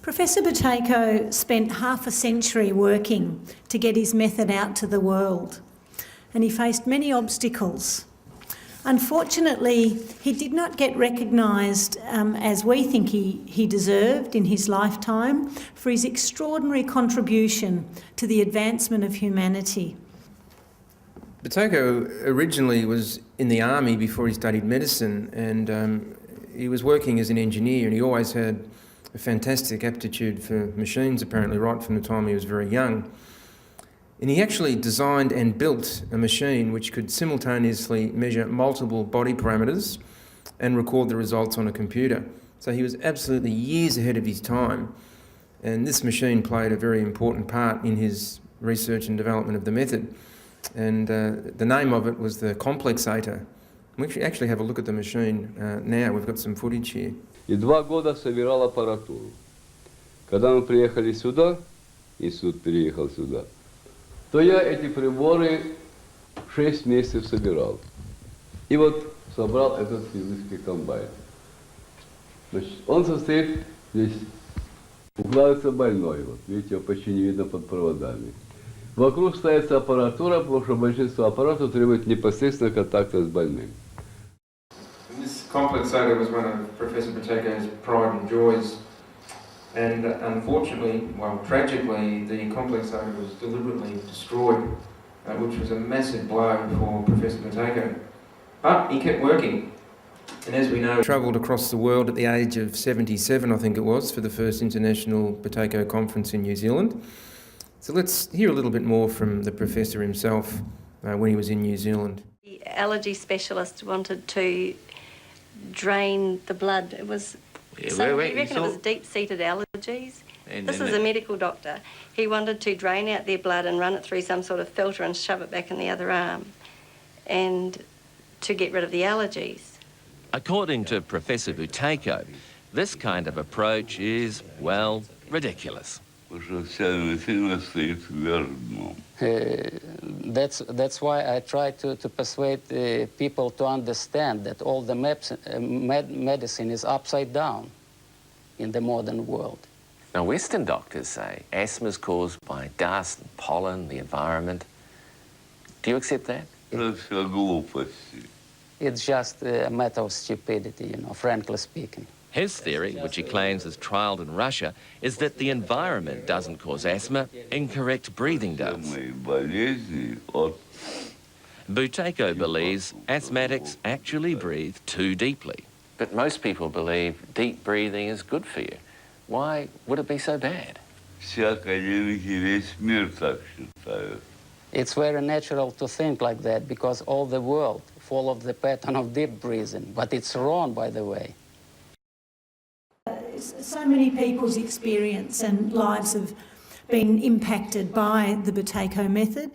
Professor Buteyko spent half a century working to get his method out to the world, and he faced many obstacles. Unfortunately, he did not get recognised as we think he deserved in his lifetime for his extraordinary contribution to the advancement of humanity. Buteyko originally was in the army before he studied medicine, and he was working as an engineer, and he always had a fantastic aptitude for machines, apparently, right from the time he was very young. And he actually designed and built a machine which could simultaneously measure multiple body parameters and record the results on a computer. So he was absolutely years ahead of his time. And this machine played a very important part in his research and development of the method. And the name of it was the Complexator. We actually have a look at the machine now. We've got some footage here. И 2 года собирал аппаратуру. Когда мы приехали сюда, институт переехал сюда, то я эти приборы 6 месяцев собирал. И вот собрал этот физический комбайн. Значит, он состоит, здесь укладывается больной, вот, видите, его почти не видно под проводами. Вокруг ставится аппаратура, потому что большинство аппаратов требует непосредственно контакта с больным. This Complexator was one of Professor Buteyko's pride and joys, and unfortunately, well, tragically, the Complexator was deliberately destroyed, which was a massive blow for Professor Buteyko. But he kept working, and as we know, he travelled across the world at the age of 77, I think it was, for the first International Buteyko Conference in New Zealand. So let's hear a little bit more from the professor himself when he was in New Zealand. The allergy specialist wanted to drain the blood. It was, we reckon it was deep-seated allergies. This is a medical doctor. He wanted to drain out their blood and run it through some sort of filter and shove it back in the other arm, and to get rid of the allergies. According to Professor Buteyko, this kind of approach is, well, ridiculous. That's why I try to persuade people to understand that all the medicine is upside down in the modern world. Now, Western doctors say asthma is caused by dust and pollen, the environment. Do you accept that? It's just a matter of stupidity, you know, frankly speaking. His theory, which he claims is trialled in Russia, is that the environment doesn't cause asthma, incorrect breathing does. Buteyko believes asthmatics actually breathe too deeply. But most people believe deep breathing is good for you. Why would it be so bad? It's very natural to think like that because all the world follows the pattern of deep breathing, but it's wrong, by the way. So many people's experience and lives have been impacted by the Buteyko method.